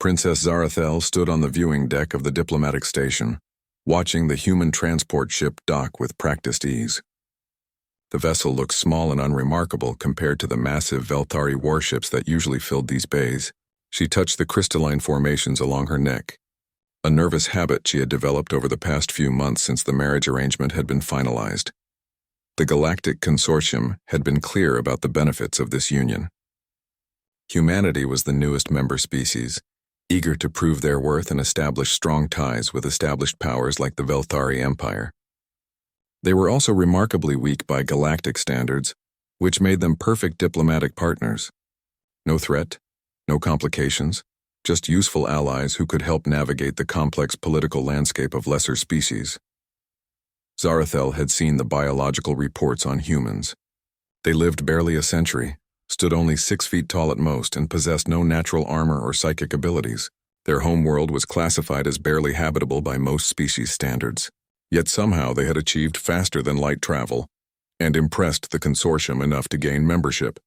Princess Zarathel stood on the viewing deck of the diplomatic station, watching the human transport ship dock with practiced ease. The vessel looked small and unremarkable compared to the massive Velthari warships that usually filled these bays. She touched the crystalline formations along her neck, a nervous habit she had developed over the past few months since the marriage arrangement had been finalized. The Galactic Consortium had been clear about the benefits of this union. Humanity was the newest member species, eager to prove their worth and establish strong ties with established powers like the Velthari Empire. They were also remarkably weak by galactic standards, which made them perfect diplomatic partners. No threat, no complications, just useful allies who could help navigate the complex political landscape of lesser species. Zarathel had seen the biological reports on humans. They lived barely a century, stood only 6 feet tall at most, and possessed no natural armor or psychic abilities. Their homeworld was classified as barely habitable by most species standards. Yet somehow they had achieved faster-than-light travel and impressed the consortium enough to gain membership.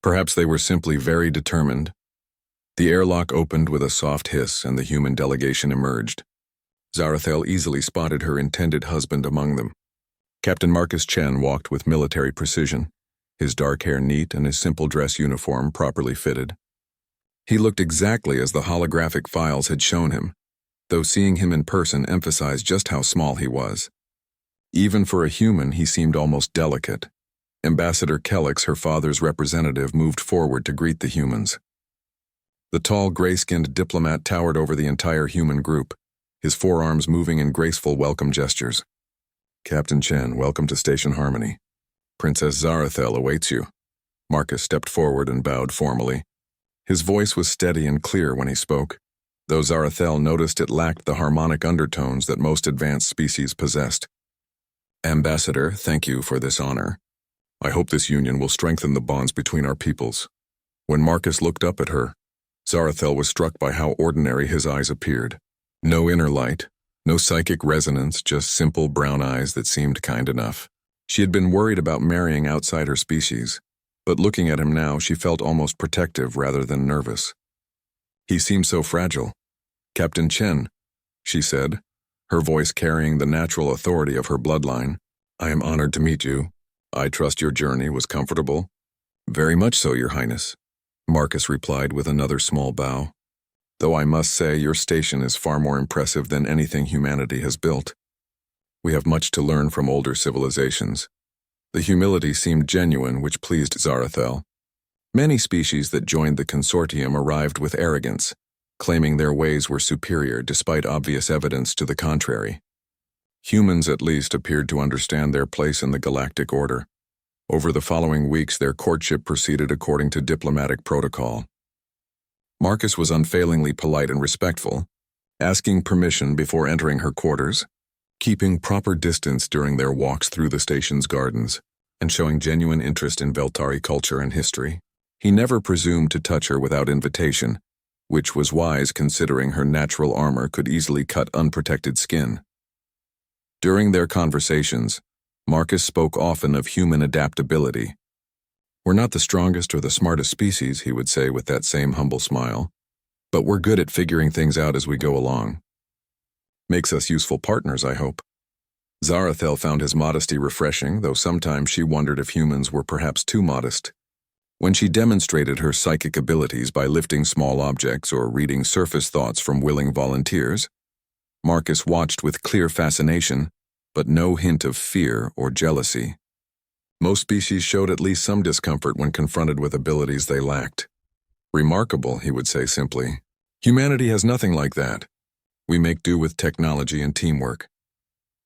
Perhaps they were simply very determined. The airlock opened with a soft hiss and the human delegation emerged. Zarathel easily spotted her intended husband among them. Captain Marcus Chen walked with military precision, his dark hair neat and his simple dress uniform properly fitted. He looked exactly as the holographic files had shown him, though seeing him in person emphasized just how small he was. Even for a human, he seemed almost delicate. Ambassador Kellix, her father's representative, moved forward to greet the humans. The tall, gray-skinned diplomat towered over the entire human group, his forearms moving in graceful welcome gestures. "Captain Chen, welcome to Station Harmony. Princess Zarathel awaits you." Marcus stepped forward and bowed formally. His voice was steady and clear when he spoke, though Zarathel noticed it lacked the harmonic undertones that most advanced species possessed. "Ambassador, thank you for this honor. I hope this union will strengthen the bonds between our peoples." When Marcus looked up at her, Zarathel was struck by how ordinary his eyes appeared. No inner light, no psychic resonance, just simple brown eyes that seemed kind enough. She had been worried about marrying outside her species, but looking at him now, she felt almost protective rather than nervous. He seemed so fragile. "Captain Chen," she said, her voice carrying the natural authority of her bloodline, "I am honored to meet you. I trust your journey was comfortable." "Very much so, Your Highness," Marcus replied with another small bow. "Though I must say your station is far more impressive than anything humanity has built. We have much to learn from older civilizations." The humility seemed genuine, which pleased Zarathel. Many species that joined the consortium arrived with arrogance, claiming their ways were superior despite obvious evidence to the contrary. Humans at least appeared to understand their place in the galactic order. Over the following weeks, their courtship proceeded according to diplomatic protocol. Marcus was unfailingly polite and respectful, asking permission before entering her quarters, keeping proper distance during their walks through the station's gardens, and showing genuine interest in Velthari culture and history. He never presumed to touch her without invitation, which was wise considering her natural armor could easily cut unprotected skin. During their conversations, Marcus spoke often of human adaptability. "We're not the strongest or the smartest species," he would say with that same humble smile, "but we're good at figuring things out as we go along. Makes us useful partners, I hope." Zarathel found his modesty refreshing, though sometimes she wondered if humans were perhaps too modest. When she demonstrated her psychic abilities by lifting small objects or reading surface thoughts from willing volunteers, Marcus watched with clear fascination, but no hint of fear or jealousy. Most species showed at least some discomfort when confronted with abilities they lacked. "Remarkable," he would say simply. "Humanity has nothing like that. We make do with technology and teamwork."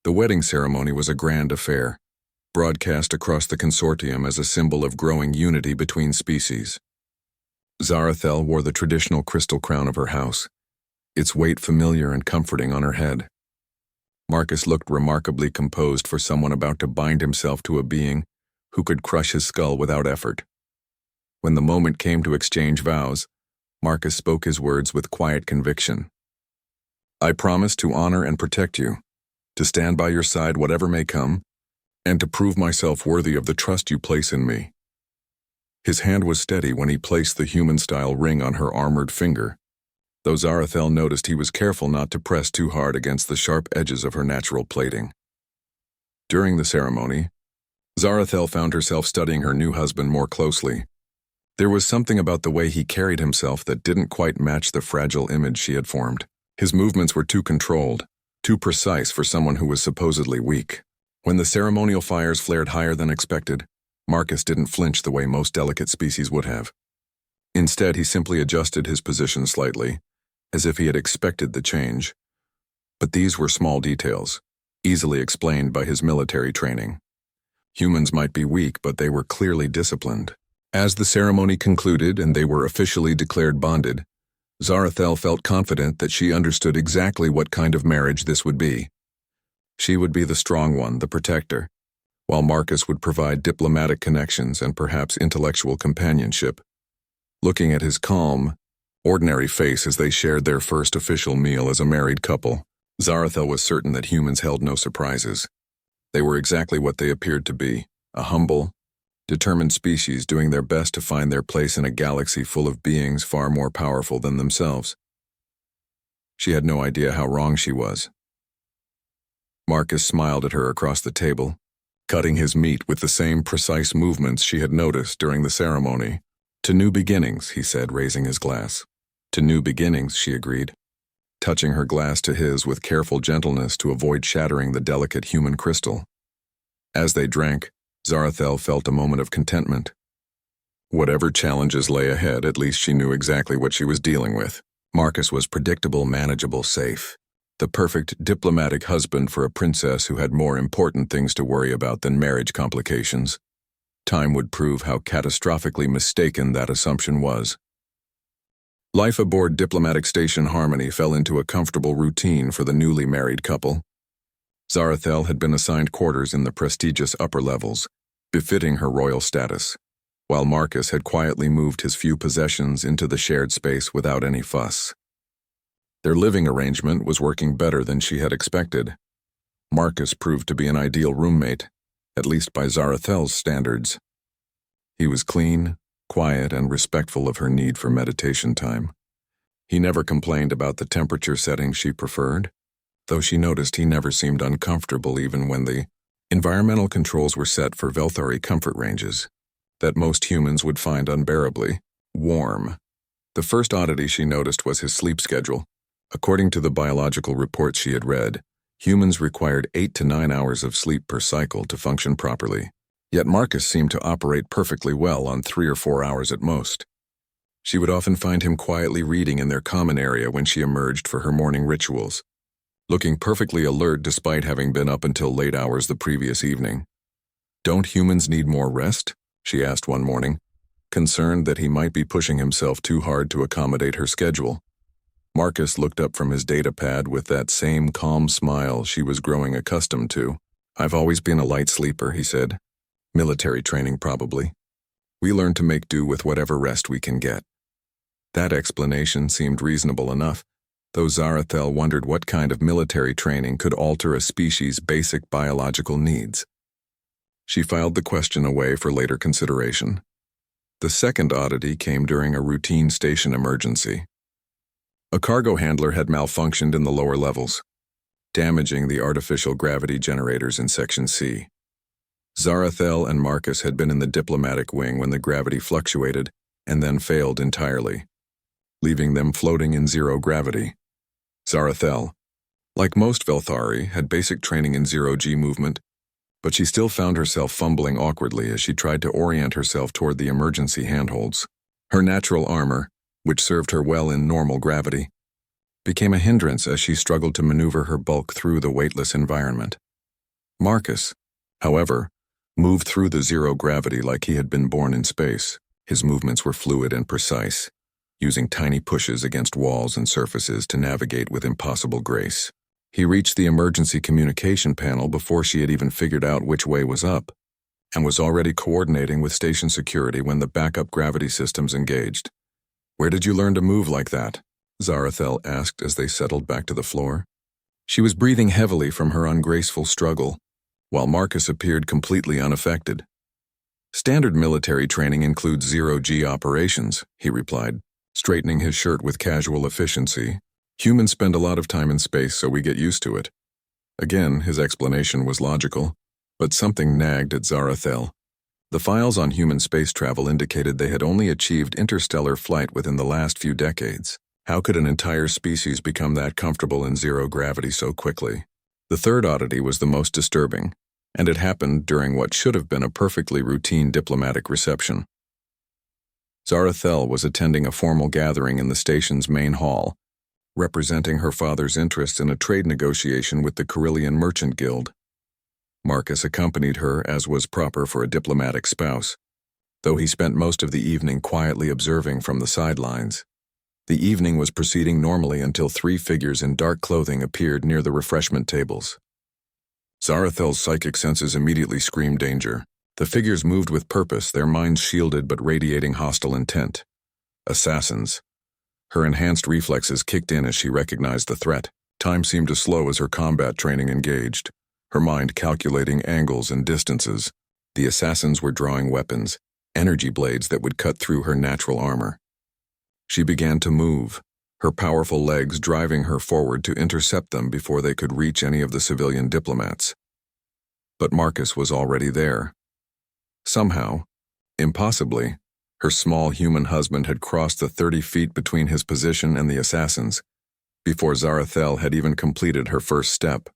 The wedding ceremony was a grand affair, broadcast across the consortium as a symbol of growing unity between species. Zarathel wore the traditional crystal crown of her house, its weight familiar and comforting on her head. Marcus looked remarkably composed for someone about to bind himself to a being who could crush his skull without effort. When the moment came to exchange vows, Marcus spoke his words with quiet conviction. "I promise to honor and protect you, to stand by your side whatever may come, and to prove myself worthy of the trust you place in me." His hand was steady when he placed the human-style ring on her armored finger, though Zarathel noticed he was careful not to press too hard against the sharp edges of her natural plating. During the ceremony, Zarathel found herself studying her new husband more closely. There was something about the way he carried himself that didn't quite match the fragile image she had formed. His movements were too controlled, too precise for someone who was supposedly weak. When the ceremonial fires flared higher than expected, Marcus didn't flinch the way most delicate species would have. Instead, he simply adjusted his position slightly, as if he had expected the change. But these were small details, easily explained by his military training. Humans might be weak, but they were clearly disciplined. As the ceremony concluded and they were officially declared bonded, Zarathel felt confident that she understood exactly what kind of marriage this would be. She would be the strong one, the protector, while Marcus would provide diplomatic connections and perhaps intellectual companionship. Looking at his calm, ordinary face as they shared their first official meal as a married couple, Zarathel was certain that humans held no surprises. They were exactly what they appeared to be, a humble, determined species doing their best to find their place in a galaxy full of beings far more powerful than themselves. She had no idea how wrong she was. Marcus smiled at her across the table, cutting his meat with the same precise movements she had noticed during the ceremony. "To new beginnings," he said, raising his glass. "To new beginnings," she agreed, touching her glass to his with careful gentleness to avoid shattering the delicate human crystal. As they drank, Zarathel felt a moment of contentment. Whatever challenges lay ahead, at least she knew exactly what she was dealing with. Marcus was predictable, manageable, safe. The perfect diplomatic husband for a princess who had more important things to worry about than marriage complications. Time would prove how catastrophically mistaken that assumption was. Life aboard Diplomatic Station Harmony fell into a comfortable routine for the newly married couple. Zarathel had been assigned quarters in the prestigious upper levels, befitting her royal status, while Marcus had quietly moved his few possessions into the shared space without any fuss. Their living arrangement was working better than she had expected. Marcus proved to be an ideal roommate, at least by Zarathel's standards. He was clean, quiet, and respectful of her need for meditation time. He never complained about the temperature setting she preferred, though she noticed he never seemed uncomfortable even when the environmental controls were set for Velthari comfort ranges that most humans would find unbearably warm. The first oddity she noticed was his sleep schedule. According to the biological reports she had read, humans required 8 to 9 hours of sleep per cycle to function properly. Yet Marcus seemed to operate perfectly well on 3 or 4 hours at most. She would often find him quietly reading in their common area when she emerged for her morning rituals, looking perfectly alert despite having been up until late hours the previous evening. "Don't humans need more rest?" she asked one morning, concerned that he might be pushing himself too hard to accommodate her schedule. Marcus looked up from his data pad with that same calm smile she was growing accustomed to. "I've always been a light sleeper," he said. "Military training, probably. We learn to make do with whatever rest we can get." That explanation seemed reasonable enough, though Zarathel wondered what kind of military training could alter a species' basic biological needs. She filed the question away for later consideration. The second oddity came during a routine station emergency. A cargo handler had malfunctioned in the lower levels, damaging the artificial gravity generators in Section C. Zarathel and Marcus had been in the diplomatic wing when the gravity fluctuated and then failed entirely, leaving them floating in zero gravity. Zarathel, like most Velthari, had basic training in zero-G movement, but she still found herself fumbling awkwardly as she tried to orient herself toward the emergency handholds. Her natural armor, which served her well in normal gravity, became a hindrance as she struggled to maneuver her bulk through the weightless environment. Marcus, however, moved through the zero gravity like he had been born in space. His movements were fluid and precise, using tiny pushes against walls and surfaces to navigate with impossible grace. He reached the emergency communication panel before she had even figured out which way was up, and was already coordinating with station security when the backup gravity systems engaged. "Where did you learn to move like that?" Zarathel asked as they settled back to the floor. She was breathing heavily from her ungraceful struggle, while Marcus appeared completely unaffected. "Standard military training includes zero-G operations," he replied. straightening his shirt with casual efficiency. Humans spend a lot of time in space, so we get used to it. Again, his explanation was logical, but something nagged at Zarathel. The files on human space travel indicated they had only achieved interstellar flight within the last few decades. How could an entire species become that comfortable in zero gravity so quickly? The third oddity was the most disturbing, and it happened during what should have been a perfectly routine diplomatic reception. Zarathel was attending a formal gathering in the station's main hall, representing her father's interests in a trade negotiation with the Carillion Merchant Guild. Marcus accompanied her, as was proper for a diplomatic spouse, though he spent most of the evening quietly observing from the sidelines. The evening was proceeding normally until three figures in dark clothing appeared near the refreshment tables. Zarathel's psychic senses immediately screamed danger. The figures moved with purpose, their minds shielded but radiating hostile intent. Assassins. Her enhanced reflexes kicked in as she recognized the threat. Time seemed to slow as her combat training engaged, her mind calculating angles and distances. The assassins were drawing weapons, energy blades that would cut through her natural armor. She began to move, her powerful legs driving her forward to intercept them before they could reach any of the civilian diplomats. But Marcus was already there. Somehow, impossibly, her small human husband had crossed the 30 feet between his position and the assassins, before Zarathel had even completed her first step.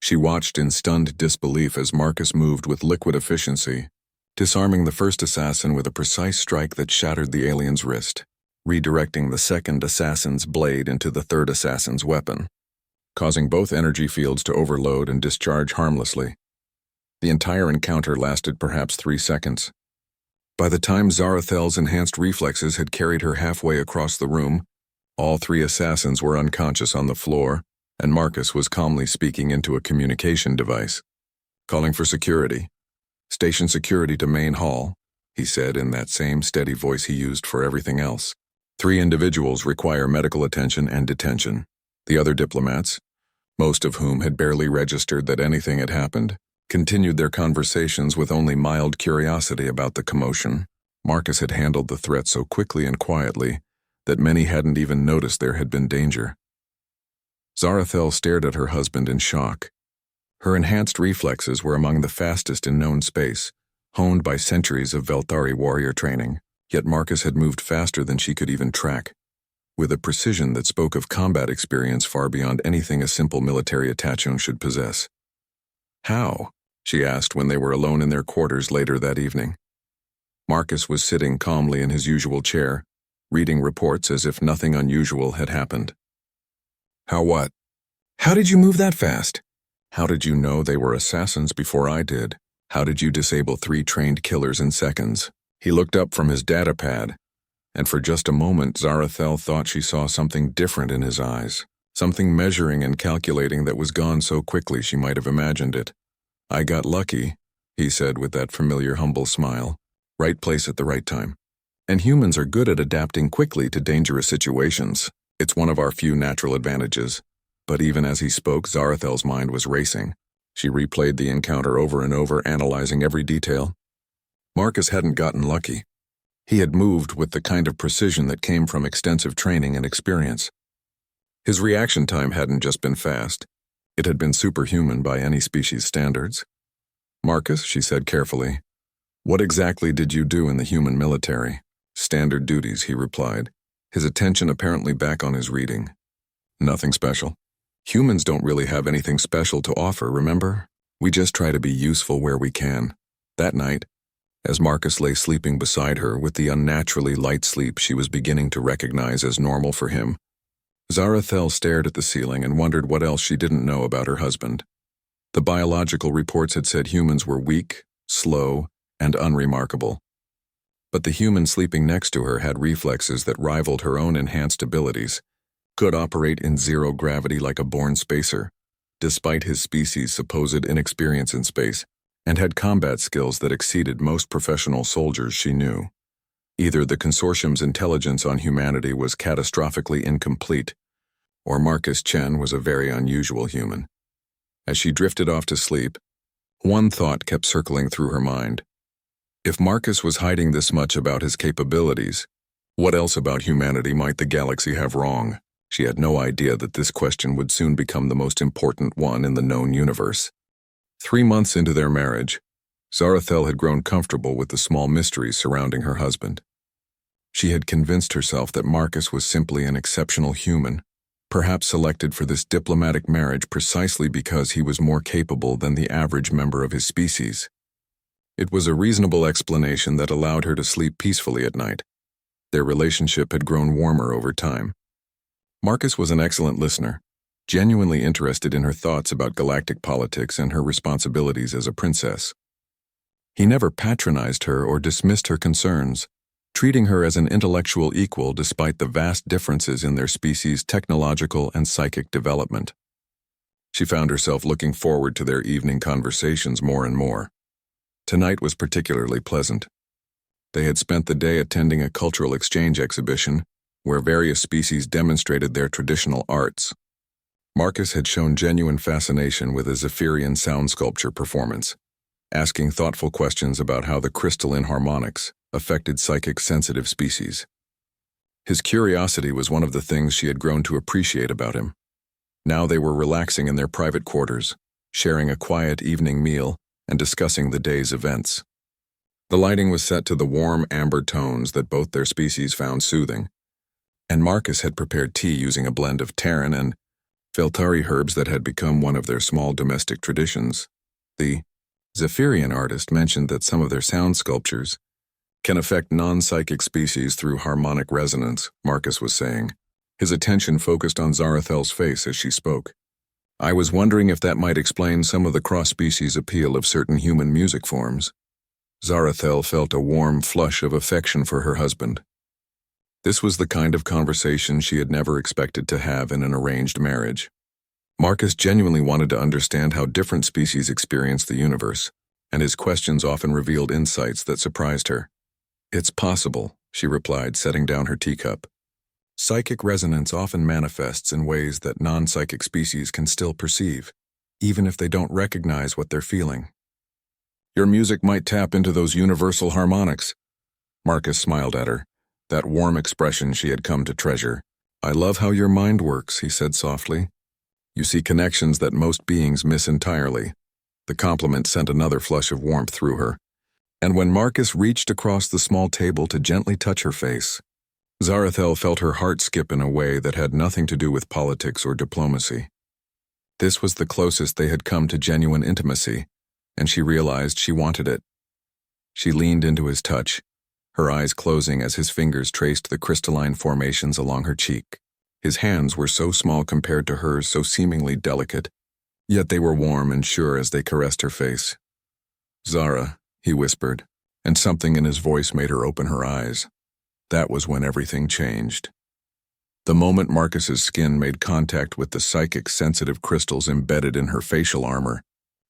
She watched in stunned disbelief as Marcus moved with liquid efficiency, disarming the first assassin with a precise strike that shattered the alien's wrist, redirecting the second assassin's blade into the third assassin's weapon, causing both energy fields to overload and discharge harmlessly. The entire encounter lasted perhaps 3 seconds. By the time Zarathel's enhanced reflexes had carried her halfway across the room, all three assassins were unconscious on the floor, and Marcus was calmly speaking into a communication device. "Calling for security. Station security to main hall," he said in that same steady voice he used for everything else. "3 individuals require medical attention and detention." The other diplomats, most of whom had barely registered that anything had happened, continued their conversations with only mild curiosity about the commotion. Marcus had handled the threat so quickly and quietly that many hadn't even noticed there had been danger. Zarathel stared at her husband in shock. Her enhanced reflexes were among the fastest in known space, honed by centuries of Velthari warrior training, yet Marcus had moved faster than she could even track, with a precision that spoke of combat experience far beyond anything a simple military attachment should possess. "How?" she asked when they were alone in their quarters later that evening. Marcus was sitting calmly in his usual chair, reading reports as if nothing unusual had happened. "How what? How did you move that fast? How did you know they were assassins before I did? How did you disable 3 trained killers in seconds?" He looked up from his data pad, and for just a moment Zarathel thought she saw something different in his eyes, something measuring and calculating that was gone so quickly she might have imagined it. "I got lucky," he said with that familiar humble smile. "Right place at the right time. And humans are good at adapting quickly to dangerous situations. It's one of our few natural advantages." But even as he spoke, Zarathel's mind was racing. She replayed the encounter over and over, analyzing every detail. Marcus hadn't gotten lucky. He had moved with the kind of precision that came from extensive training and experience. His reaction time hadn't just been fast. It had been superhuman by any species' standards. "Marcus," she said carefully, "what exactly did you do in the human military?" "Standard duties," he replied, his attention apparently back on his reading. "Nothing special. Humans don't really have anything special to offer, remember? We just try to be useful where we can." That night, as Marcus lay sleeping beside her with the unnaturally light sleep she was beginning to recognize as normal for him, Zarathel stared at the ceiling and wondered what else she didn't know about her husband. The biological reports had said humans were weak, slow, and unremarkable. But the human sleeping next to her had reflexes that rivaled her own enhanced abilities, could operate in zero gravity like a born spacer, despite his species' supposed inexperience in space, and had combat skills that exceeded most professional soldiers she knew. Either the consortium's intelligence on humanity was catastrophically incomplete, or Marcus Chen was a very unusual human. As she drifted off to sleep, one thought kept circling through her mind. If Marcus was hiding this much about his capabilities, What else about humanity might the galaxy have wrong? She had no idea that this question would soon become the most important one in the known universe. 3 months into their marriage, Zarathel had grown comfortable with the small mysteries surrounding her husband. She had convinced herself that Marcus was simply an exceptional human, perhaps selected for this diplomatic marriage precisely because he was more capable than the average member of his species. It was a reasonable explanation that allowed her to sleep peacefully at night. Their relationship had grown warmer over time. Marcus was an excellent listener, genuinely interested in her thoughts about galactic politics and her responsibilities as a princess. He never patronized her or dismissed her concerns, treating her as an intellectual equal despite the vast differences in their species' technological and psychic development. She found herself looking forward to their evening conversations more and more. Tonight was particularly pleasant. They had spent the day attending a cultural exchange exhibition where various species demonstrated their traditional arts. Marcus had shown genuine fascination with a Zephyrian sound sculpture performance, asking thoughtful questions about how the crystalline harmonics affected psychic-sensitive species. His curiosity was one of the things she had grown to appreciate about him. Now they were relaxing in their private quarters, sharing a quiet evening meal and discussing the day's events. The lighting was set to the warm amber tones that both their species found soothing, and Marcus had prepared tea using a blend of Terran and Feltari herbs that had become one of their small domestic traditions. The Zephyrian artist mentioned that some of their sound sculptures can affect non-psychic species through harmonic resonance, Marcus was saying. His attention focused on Zarathel's face as she spoke. I was wondering if that might explain some of the cross-species appeal of certain human music forms. Zarathel felt a warm flush of affection for her husband. This was the kind of conversation she had never expected to have in an arranged marriage. Marcus genuinely wanted to understand how different species experience the universe, and his questions often revealed insights that surprised her. It's possible, she replied, setting down her teacup. Psychic resonance often manifests in ways that non-psychic species can still perceive, even if they don't recognize what they're feeling. Your music might tap into those universal harmonics. Marcus smiled at her, that warm expression she had come to treasure. I love how your mind works, he said softly. You see connections that most beings miss entirely. The compliment sent another flush of warmth through her. And when Marcus reached across the small table to gently touch her face, Zarathel felt her heart skip in a way that had nothing to do with politics or diplomacy. This was the closest they had come to genuine intimacy, and she realized she wanted it. She leaned into his touch, her eyes closing as his fingers traced the crystalline formations along her cheek. His hands were so small compared to hers, so seemingly delicate, yet they were warm and sure as they caressed her face. Zara, he whispered, and something in his voice made her open her eyes. That was when everything changed. The moment Marcus's skin made contact with the psychic-sensitive crystals embedded in her facial armor,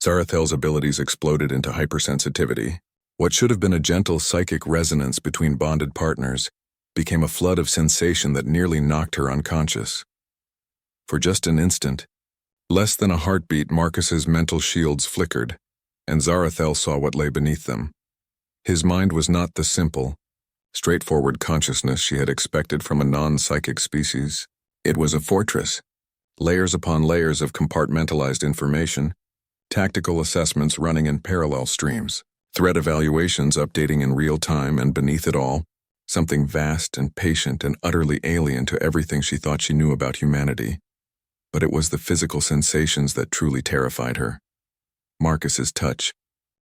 Zarathel's abilities exploded into hypersensitivity. What should have been a gentle psychic resonance between bonded partners became a flood of sensation that nearly knocked her unconscious. For just an instant, less than a heartbeat, Marcus's mental shields flickered, and Zarathel saw what lay beneath them. His mind was not the simple, straightforward consciousness she had expected from a non-psychic species. It was a fortress, layers upon layers of compartmentalized information, tactical assessments running in parallel streams, threat evaluations updating in real time, and beneath it all, something vast and patient and utterly alien to everything she thought she knew about humanity. But it was the physical sensations that truly terrified her. Marcus's touch,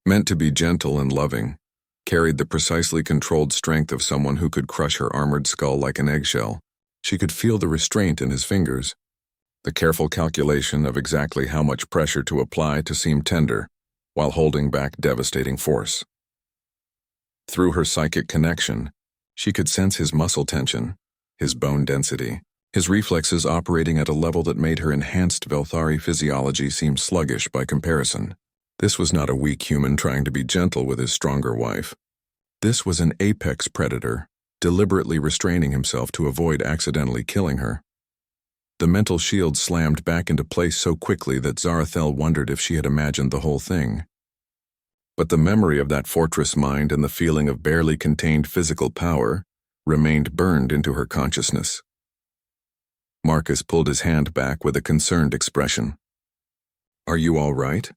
meant to be gentle and loving, carried the precisely controlled strength of someone who could crush her armored skull like an eggshell. She could feel the restraint in his fingers, the careful calculation of exactly how much pressure to apply to seem tender, while holding back devastating force. Through her psychic connection, she could sense his muscle tension, his bone density, his reflexes operating at a level that made her enhanced Velthari physiology seem sluggish by comparison. This was not a weak human trying to be gentle with his stronger wife. This was an apex predator, deliberately restraining himself to avoid accidentally killing her. The mental shield slammed back into place so quickly that Zarathel wondered if she had imagined the whole thing. But the memory of that fortress mind and the feeling of barely contained physical power remained burned into her consciousness. Marcus pulled his hand back with a concerned expression. "Are you all right?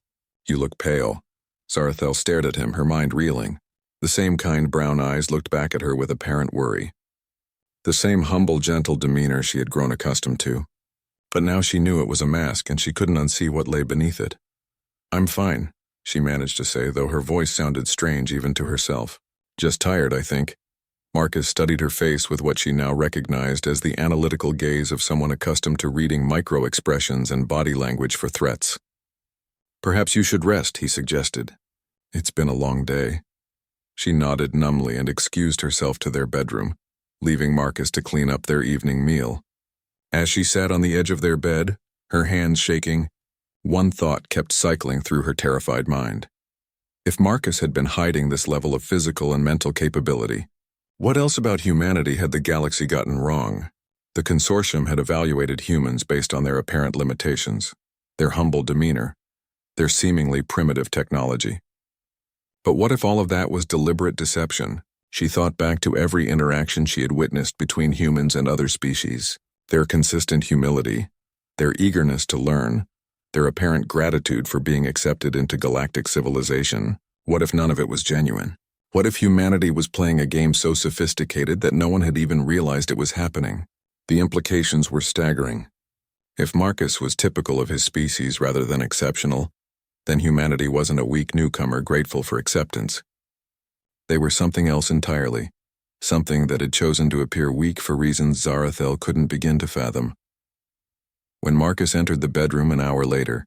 You look pale." Zarathel stared at him, her mind reeling. The same kind brown eyes looked back at her with apparent worry. The same humble, gentle demeanor she had grown accustomed to. But now she knew it was a mask and she couldn't unsee what lay beneath it. "I'm fine," she managed to say, though her voice sounded strange even to herself. "Just tired, I think." Marcus studied her face with what she now recognized as the analytical gaze of someone accustomed to reading micro-expressions and body language for threats. "Perhaps you should rest," he suggested. "It's been a long day." She nodded numbly and excused herself to their bedroom, leaving Marcus to clean up their evening meal. As she sat on the edge of their bed, her hands shaking, one thought kept cycling through her terrified mind. If Marcus had been hiding this level of physical and mental capability, what else about humanity had the galaxy gotten wrong? The consortium had evaluated humans based on their apparent limitations, their humble demeanor, their seemingly primitive technology. But what if all of that was deliberate deception? She thought back to every interaction she had witnessed between humans and other species, their consistent humility, their eagerness to learn, their apparent gratitude for being accepted into galactic civilization. What if none of it was genuine? What if humanity was playing a game so sophisticated that no one had even realized it was happening? The implications were staggering. If Marcus was typical of his species rather than exceptional, then humanity wasn't a weak newcomer grateful for acceptance. They were something else entirely, something that had chosen to appear weak for reasons Zarathel couldn't begin to fathom. When Marcus entered the bedroom an hour later,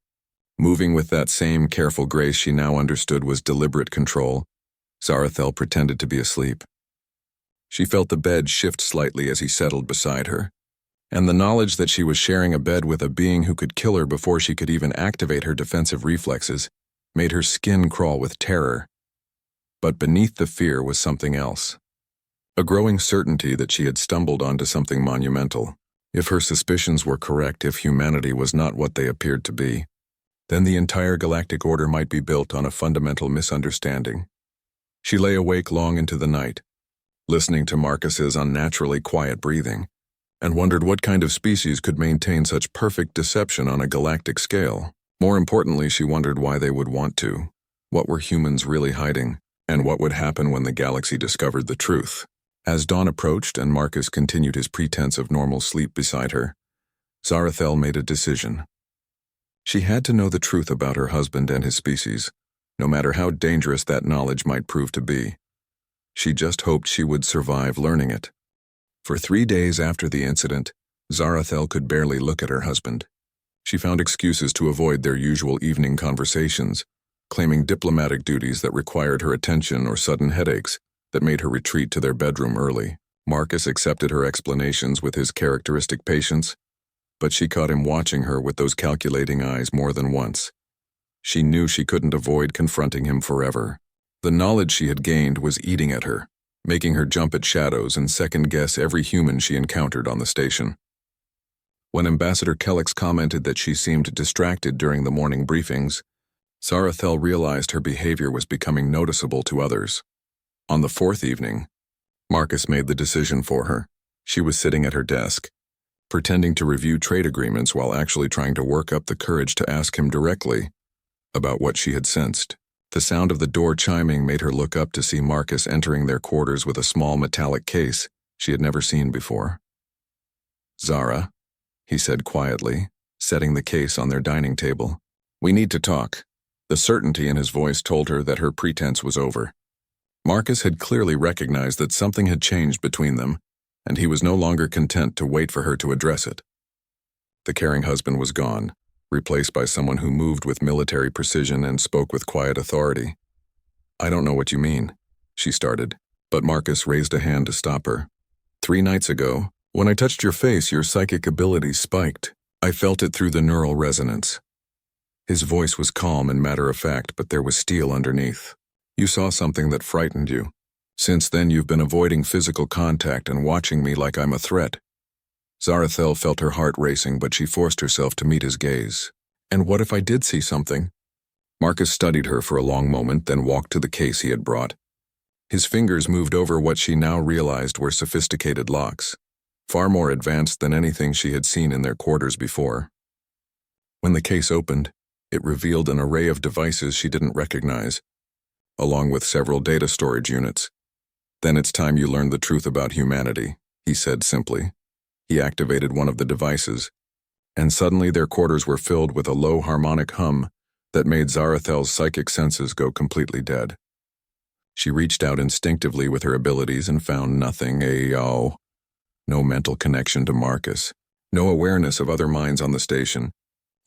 moving with that same careful grace she now understood was deliberate control, Zarathel pretended to be asleep. She felt the bed shift slightly as he settled beside her, and the knowledge that she was sharing a bed with a being who could kill her before she could even activate her defensive reflexes made her skin crawl with terror. But beneath the fear was something else. A growing certainty that she had stumbled onto something monumental. If her suspicions were correct, if humanity was not what they appeared to be, then the entire galactic order might be built on a fundamental misunderstanding. She lay awake long into the night, listening to Marcus's unnaturally quiet breathing, and wondered what kind of species could maintain such perfect deception on a galactic scale. More importantly, she wondered why they would want to. What were humans really hiding, and what would happen when the galaxy discovered the truth? As dawn approached and Marcus continued his pretense of normal sleep beside her, Zarathel made a decision. She had to know the truth about her husband and his species, no matter how dangerous that knowledge might prove to be. She just hoped she would survive learning it. For 3 days after the incident, Zarathel could barely look at her husband. She found excuses to avoid their usual evening conversations, claiming diplomatic duties that required her attention or sudden headaches that made her retreat to their bedroom early. Marcus accepted her explanations with his characteristic patience, but she caught him watching her with those calculating eyes more than once. She knew she couldn't avoid confronting him forever. The knowledge she had gained was eating at her, making her jump at shadows and second-guess every human she encountered on the station. When Ambassador Kellex commented that she seemed distracted during the morning briefings, Zarathel realized her behavior was becoming noticeable to others. On the 4th evening, Marcus made the decision for her. She was sitting at her desk, pretending to review trade agreements while actually trying to work up the courage to ask him directly about what she had sensed. The sound of the door chiming made her look up to see Marcus entering their quarters with a small metallic case she had never seen before. "Zara," he said quietly, setting the case on their dining table. "We need to talk." The certainty in his voice told her that her pretense was over. Marcus had clearly recognized that something had changed between them, and he was no longer content to wait for her to address it. The caring husband was gone, replaced by someone who moved with military precision and spoke with quiet authority. "I don't know what you mean," she started, but Marcus raised a hand to stop her. 3 nights ago, when I touched your face, your psychic abilities spiked. I felt it through the neural resonance." His voice was calm and matter-of-fact, but there was steel underneath. "You saw something that frightened you. Since then you've been avoiding physical contact and watching me like I'm a threat." Zarathel felt her heart racing, but she forced herself to meet his gaze. "And what if I did see something?" Marcus studied her for a long moment, then walked to the case he had brought. His fingers moved over what she now realized were sophisticated locks, far more advanced than anything she had seen in their quarters before. When the case opened, it revealed an array of devices she didn't recognize, along with several data storage units. "Then it's time you learned the truth about humanity," he said simply. He activated one of the devices, and suddenly their quarters were filled with a low harmonic hum that made Zarathel's psychic senses go completely dead. She reached out instinctively with her abilities and found nothing. No mental connection to Marcus. No awareness of other minds on the station.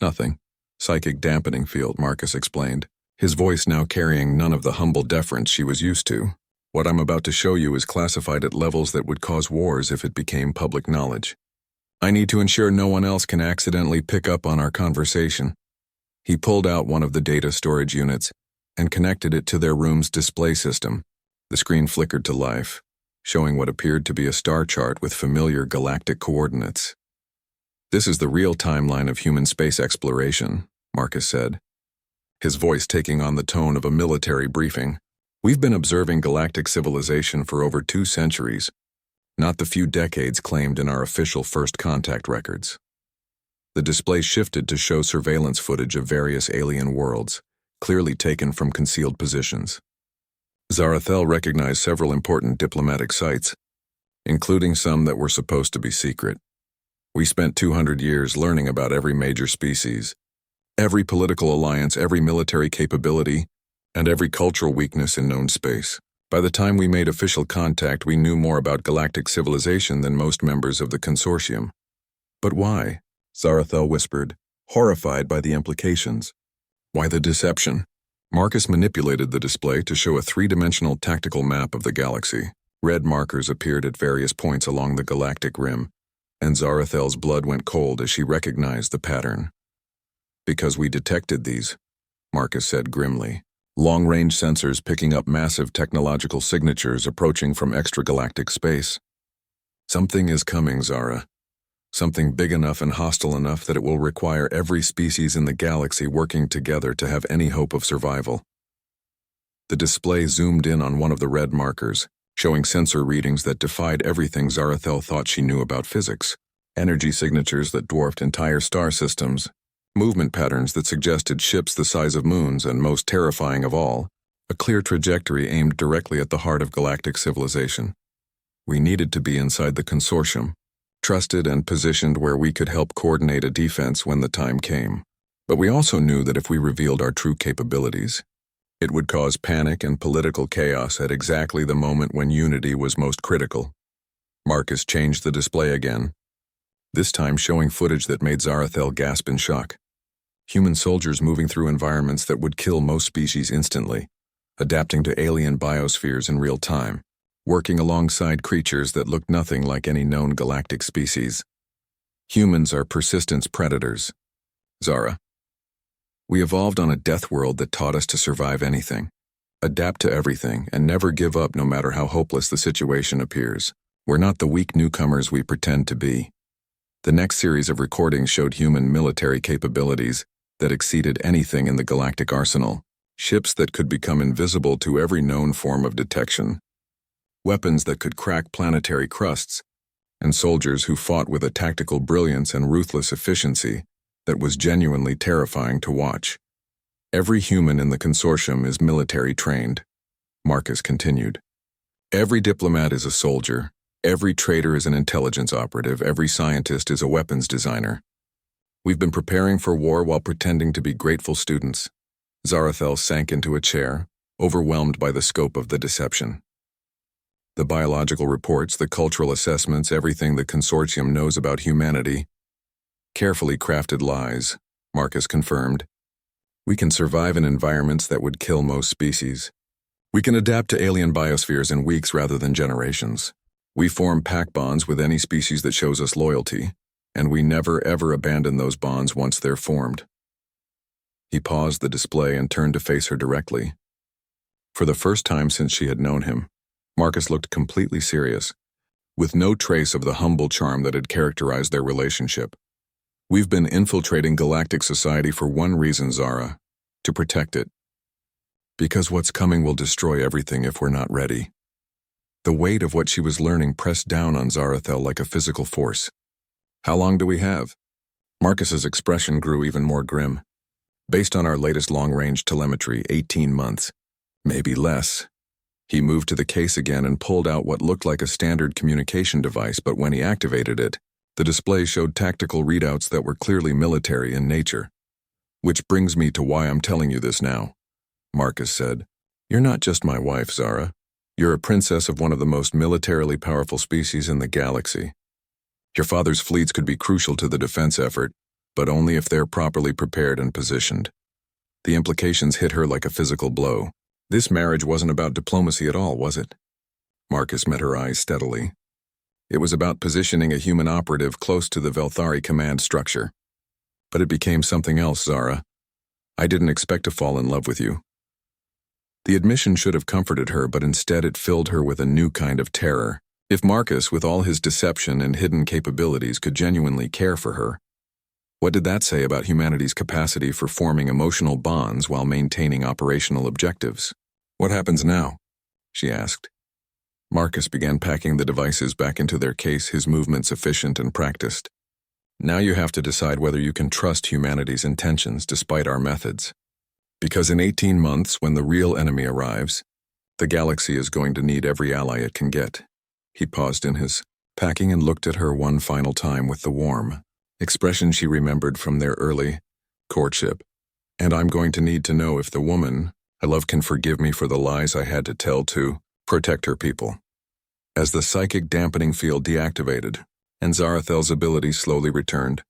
Nothing. Psychic dampening field, Marcus explained, his voice now carrying none of the humble deference she was used to. "What I'm about to show you is classified at levels that would cause wars if it became public knowledge. I need to ensure no one else can accidentally pick up on our conversation." He pulled out one of the data storage units and connected it to their room's display system. The screen flickered to life, showing what appeared to be a star chart with familiar galactic coordinates. "This is the real timeline of human space exploration," Marcus said, his voice taking on the tone of a military briefing. "We've been observing galactic civilization for over 2 centuries, not the few decades claimed in our official first contact records." The display shifted to show surveillance footage of various alien worlds, clearly taken from concealed positions. Zarathel recognized several important diplomatic sites, including some that were supposed to be secret. "We spent 200 years learning about every major species, every political alliance, every military capability, and every cultural weakness in known space. By the time we made official contact, we knew more about galactic civilization than most members of the consortium." "But why?" Zarathel whispered, horrified by the implications. "Why the deception?" Marcus manipulated the display to show a 3-dimensional tactical map of the galaxy. Red markers appeared at various points along the galactic rim, and Zarathel's blood went cold as she recognized the pattern. "Because we detected these," Marcus said grimly. "Long-range sensors picking up massive technological signatures approaching from extragalactic space. Something is coming, Zara. Something big enough and hostile enough that it will require every species in the galaxy working together to have any hope of survival." The display zoomed in on one of the red markers, showing sensor readings that defied everything Zarathel thought she knew about physics. Energy signatures that dwarfed entire star systems, movement patterns that suggested ships the size of moons, and most terrifying of all, a clear trajectory aimed directly at the heart of galactic civilization. We needed to be inside the consortium, trusted and positioned where we could help coordinate a defense when the time came. But we also knew that if we revealed our true capabilities, it would cause panic and political chaos at exactly the moment when unity was most critical. Marcus changed the display again, this time showing footage that made Zarathel gasp in shock. Human soldiers moving through environments that would kill most species instantly, adapting to alien biospheres in real time, working alongside creatures that looked nothing like any known galactic species. Humans are persistence predators. Zara. We evolved on a death world that taught us to survive anything, adapt to everything, and never give up no matter how hopeless the situation appears. We're not the weak newcomers we pretend to be. The next series of recordings showed human military capabilities that exceeded anything in the galactic arsenal, ships that could become invisible to every known form of detection, weapons that could crack planetary crusts, and soldiers who fought with a tactical brilliance and ruthless efficiency that was genuinely terrifying to watch. Every human in the consortium is military trained, Marcus continued. Every diplomat is a soldier, every trader is an intelligence operative, every scientist is a weapons designer. We've been preparing for war while pretending to be grateful students. Zarathel sank into a chair, overwhelmed by the scope of the deception. The biological reports, the cultural assessments, everything the consortium knows about humanity. Carefully crafted lies, Marcus confirmed. We can survive in environments that would kill most species. We can adapt to alien biospheres in weeks rather than generations. We form pack bonds with any species that shows us loyalty, and we never ever abandon those bonds once they're formed. He paused the display and turned to face her directly. For the first time since she had known him, Marcus looked completely serious, with no trace of the humble charm that had characterized their relationship. We've been infiltrating galactic society for one reason, Zara, to protect it. Because what's coming will destroy everything if we're not ready. The weight of what she was learning pressed down on Zarathel like a physical force. "How long do we have?" Marcus's expression grew even more grim. "Based on our latest long-range telemetry, 18 months. Maybe less." He moved to the case again and pulled out what looked like a standard communication device, but when he activated it, the display showed tactical readouts that were clearly military in nature. "Which brings me to why I'm telling you this now," Marcus said. "You're not just my wife, Zara. You're a princess of one of the most militarily powerful species in the galaxy. Your father's fleets could be crucial to the defense effort, but only if they're properly prepared and positioned." The implications hit her like a physical blow. This marriage wasn't about diplomacy at all, was it? Marcus met her eyes steadily. It was about positioning a human operative close to the Velthari command structure. "But it became something else, Zara. I didn't expect to fall in love with you." The admission should have comforted her, but instead it filled her with a new kind of terror. If Marcus, with all his deception and hidden capabilities, could genuinely care for her, what did that say about humanity's capacity for forming emotional bonds while maintaining operational objectives? "What happens now?" she asked. Marcus began packing the devices back into their case, his movements efficient and practiced. "Now you have to decide whether you can trust humanity's intentions despite our methods. Because in 18 months, when the real enemy arrives, the galaxy is going to need every ally it can get." He paused in his packing and looked at her one final time with the warm expression she remembered from their early courtship. "And I'm going to need to know if the woman I love can forgive me for the lies I had to tell to protect her people." As the psychic dampening field deactivated and Zarathel's ability slowly returned,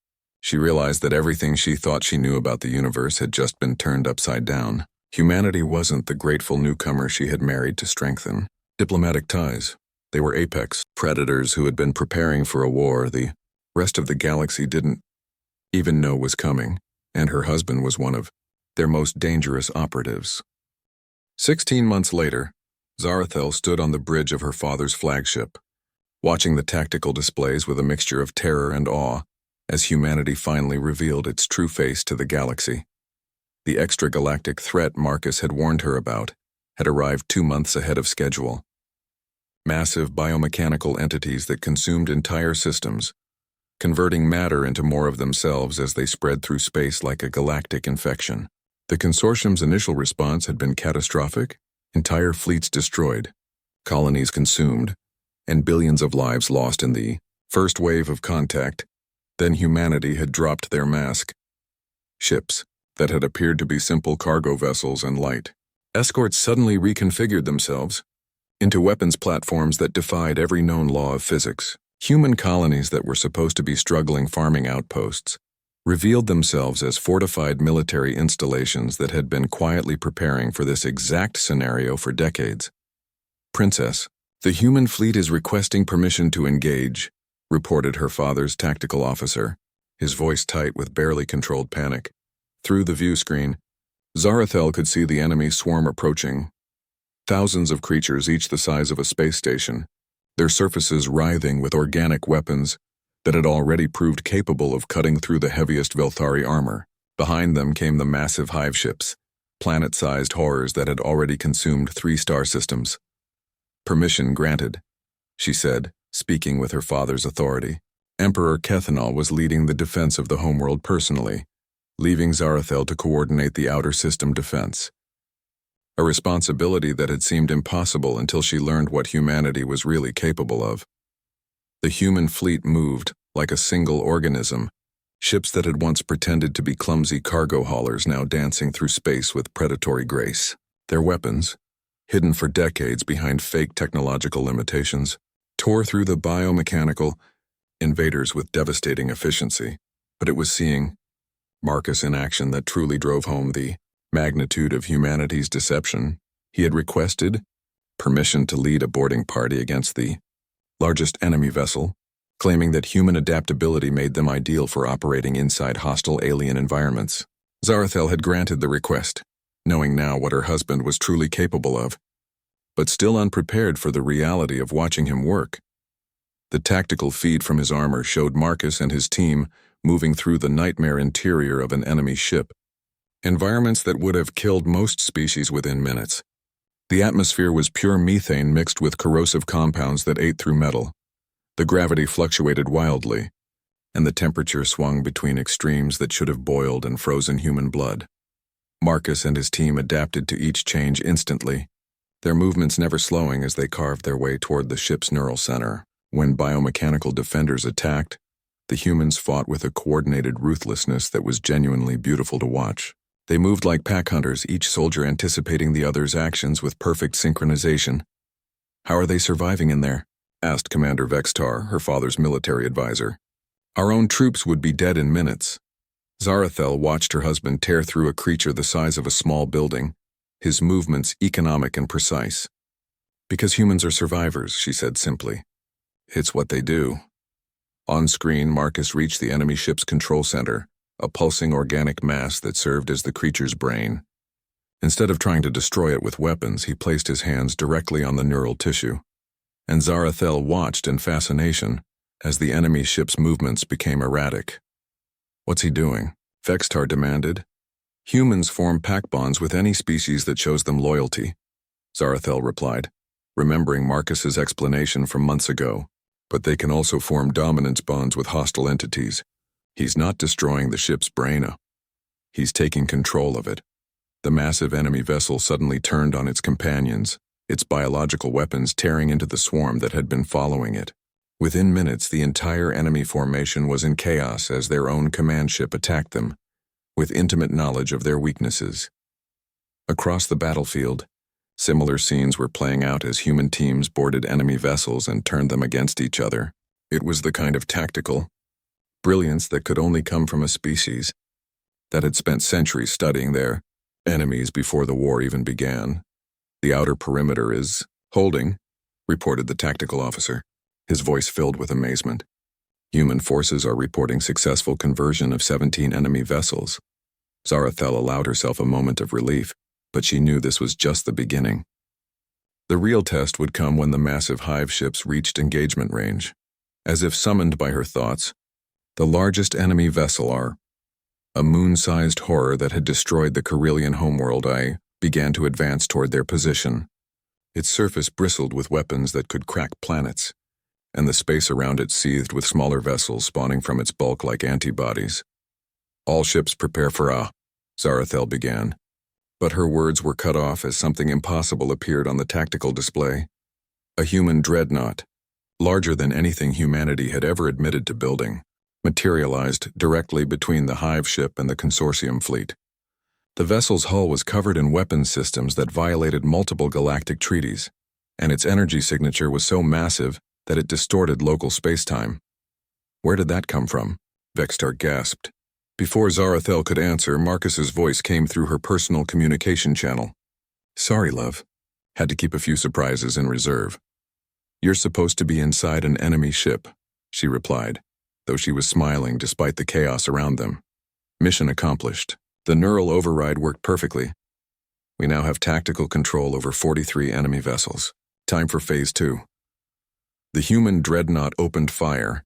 she realized that everything she thought she knew about the universe had just been turned upside down. Humanity wasn't the grateful newcomer she had married to strengthen diplomatic ties. They were apex predators who had been preparing for a war the rest of the galaxy didn't even know was coming, and her husband was one of their most dangerous operatives. 16 months later, Zarathel stood on the bridge of her father's flagship, watching the tactical displays with a mixture of terror and awe as humanity finally revealed its true face to the galaxy. The extragalactic threat Marcus had warned her about had arrived 2 months ahead of schedule. Massive biomechanical entities that consumed entire systems, converting matter into more of themselves as they spread through space like a galactic infection. The consortium's initial response had been catastrophic: entire fleets destroyed, colonies consumed, and billions of lives lost in the first wave of contact. Then humanity had dropped their mask. Ships that had appeared to be simple cargo vessels and light escorts suddenly reconfigured themselves into weapons platforms that defied every known law of physics. Human colonies that were supposed to be struggling farming outposts revealed themselves as fortified military installations that had been quietly preparing for this exact scenario for decades. "Princess, the human fleet is requesting permission to engage," reported her father's tactical officer, his voice tight with barely controlled panic. Through the view screen, Zarathel could see the enemy swarm approaching. Thousands of creatures, each the size of a space station, their surfaces writhing with organic weapons that had already proved capable of cutting through the heaviest Velthari armor. Behind them came the massive hive ships, planet-sized horrors that had already consumed 3 star systems. "Permission granted," she said, speaking with her father's authority. Emperor Kethanol was leading the defense of the homeworld personally, leaving Zarathel to coordinate the outer system defense. A responsibility that had seemed impossible until she learned what humanity was really capable of. The human fleet moved like a single organism, ships that had once pretended to be clumsy cargo haulers now dancing through space with predatory grace. Their weapons, hidden for decades behind fake technological limitations, tore through the biomechanical invaders with devastating efficiency. But it was seeing Marcus in action that truly drove home the magnitude of humanity's deception. He had requested permission to lead a boarding party against the largest enemy vessel, claiming that human adaptability made them ideal for operating inside hostile alien environments. Zarathel had granted the request, knowing now what her husband was truly capable of, but still unprepared for the reality of watching him work. The tactical feed from his armor showed Marcus and his team moving through the nightmare interior of an enemy ship, environments that would have killed most species within minutes. The atmosphere was pure methane mixed with corrosive compounds that ate through metal. The gravity fluctuated wildly, and the temperature swung between extremes that should have boiled and frozen human blood. Marcus and his team adapted to each change instantly, their movements never slowing as they carved their way toward the ship's neural center. When biomechanical defenders attacked, the humans fought with a coordinated ruthlessness that was genuinely beautiful to watch. They moved like pack hunters, each soldier anticipating the other's actions with perfect synchronization. "How are they surviving in there?" asked Commander Vextar, her father's military advisor. "Our own troops would be dead in minutes." Zarathel watched her husband tear through a creature the size of a small building, his movements economic and precise. "Because humans are survivors," she said simply. "It's what they do." On screen, Marcus reached the enemy ship's control center, a pulsing organic mass that served as the creature's brain. Instead of trying to destroy it with weapons, he placed his hands directly on the neural tissue, and Zarathel watched in fascination as the enemy ship's movements became erratic. "What's he doing?" Vextar demanded. "Humans form pack bonds with any species that shows them loyalty," Zarathel replied, remembering Marcus's explanation from months ago. "But they can also form dominance bonds with hostile entities. He's not destroying the ship's brain. He's taking control of it." The massive enemy vessel suddenly turned on its companions, its biological weapons tearing into the swarm that had been following it. Within minutes, the entire enemy formation was in chaos as their own command ship attacked them, with intimate knowledge of their weaknesses. Across the battlefield, similar scenes were playing out as human teams boarded enemy vessels and turned them against each other. It was the kind of tactical brilliance that could only come from a species that had spent centuries studying their enemies before the war even began. "The outer perimeter is holding," reported the tactical officer, his voice filled with amazement. "Human forces are reporting successful conversion of 17 enemy vessels." Zarathel allowed herself a moment of relief, but she knew this was just the beginning. The real test would come when the massive hive ships reached engagement range. As if summoned by her thoughts, the largest enemy vessel, a moon-sized horror that had destroyed the Carillion homeworld, began to advance toward their position. Its surface bristled with weapons that could crack planets, and the space around it seethed with smaller vessels spawning from its bulk like antibodies. "All ships prepare for Zarathel began. But her words were cut off as something impossible appeared on the tactical display. A human dreadnought, larger than anything humanity had ever admitted to building, materialized directly between the hive ship and the consortium fleet. The vessel's hull was covered in weapons systems that violated multiple galactic treaties, and its energy signature was so massive that it distorted local spacetime. "Where did that come from?" Vextar gasped. Before Zarathel could answer, Marcus's voice came through her personal communication channel. "Sorry, love. Had to keep a few surprises in reserve." "You're supposed to be inside an enemy ship," she replied, though she was smiling despite the chaos around them. "Mission accomplished. The neural override worked perfectly. We now have tactical control over 43 enemy vessels. Time for Phase 2. The human dreadnought opened fire,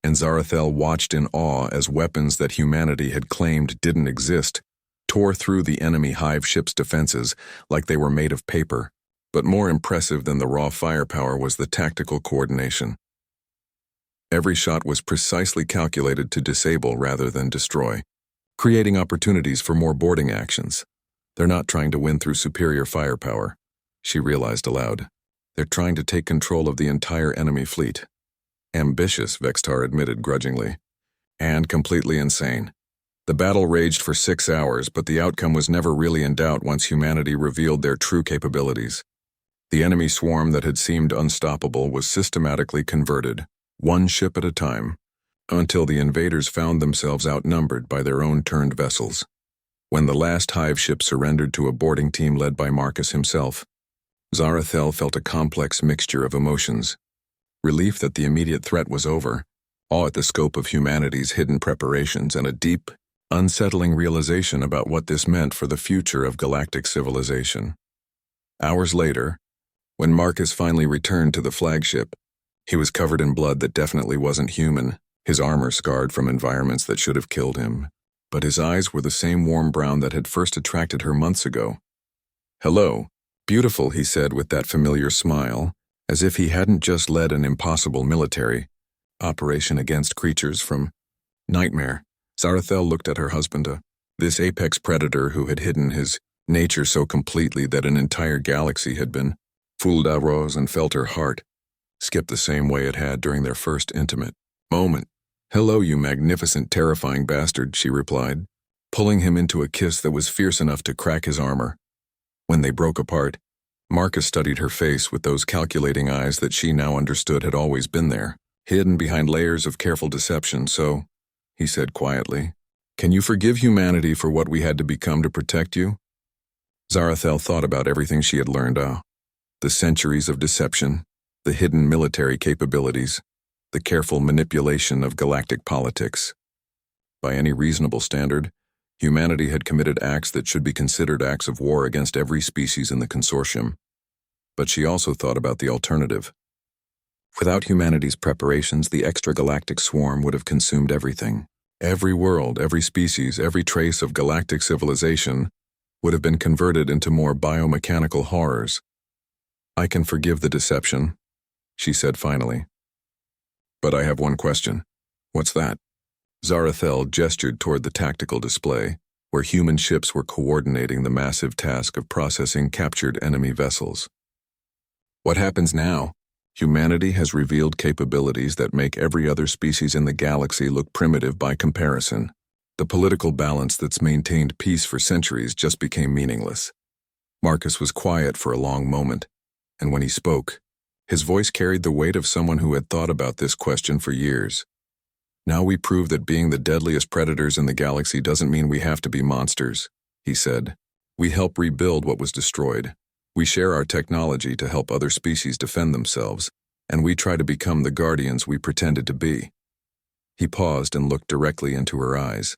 and Zarathel watched in awe as weapons that humanity had claimed didn't exist tore through the enemy hive ship's defenses like they were made of paper. But more impressive than the raw firepower was the tactical coordination. Every shot was precisely calculated to disable rather than destroy, creating opportunities for more boarding actions. "They're not trying to win through superior firepower," she realized aloud. "They're trying to take control of the entire enemy fleet." Ambitious, Vextar admitted grudgingly. And completely insane. The battle raged for 6 hours, but the outcome was never really in doubt once humanity revealed their true capabilities. The enemy swarm that had seemed unstoppable was systematically converted, one ship at a time, until the invaders found themselves outnumbered by their own turned vessels. When the last hive ship surrendered to a boarding team led by Marcus himself, Zarathel felt a complex mixture of emotions. Relief that the immediate threat was over, awe at the scope of humanity's hidden preparations, and a deep, unsettling realization about what this meant for the future of galactic civilization. Hours later, when Marcus finally returned to the flagship, he was covered in blood that definitely wasn't human, his armor scarred from environments that should have killed him. But his eyes were the same warm brown that had first attracted her months ago. "Hello," Beautiful, he said with that familiar smile, as if he hadn't just led an impossible military operation against creatures from nightmare. Zarathel looked at her husband, this apex predator who had hidden his nature so completely that an entire galaxy had been fooled. Rose and felt her heart skip the same way it had during their first intimate moment. "Hello, you magnificent, terrifying bastard," she replied, pulling him into a kiss that was fierce enough to crack his armor. When they broke apart, Marcus studied her face with those calculating eyes that she now understood had always been there, hidden behind layers of careful deception. "So," he said quietly, "can you forgive humanity for what we had to become to protect you?" Zarathel thought about everything she had learned, the centuries of deception, the hidden military capabilities, the careful manipulation of galactic politics. By any reasonable standard, humanity had committed acts that should be considered acts of war against every species in the consortium. But she also thought about the alternative. Without humanity's preparations, the extragalactic swarm would have consumed everything. Every world, every species, every trace of galactic civilization would have been converted into more biomechanical horrors. "I can forgive the deception," she said finally. "But I have one question." "What's that?" Zarathel gestured toward the tactical display, where human ships were coordinating the massive task of processing captured enemy vessels. "What happens now? Humanity has revealed capabilities that make every other species in the galaxy look primitive by comparison. The political balance that's maintained peace for centuries just became meaningless." Marcus was quiet for a long moment, and when he spoke, his voice carried the weight of someone who had thought about this question for years. "Now we prove that being the deadliest predators in the galaxy doesn't mean we have to be monsters," he said. "We help rebuild what was destroyed. We share our technology to help other species defend themselves, and we try to become the guardians we pretended to be." He paused and looked directly into her eyes.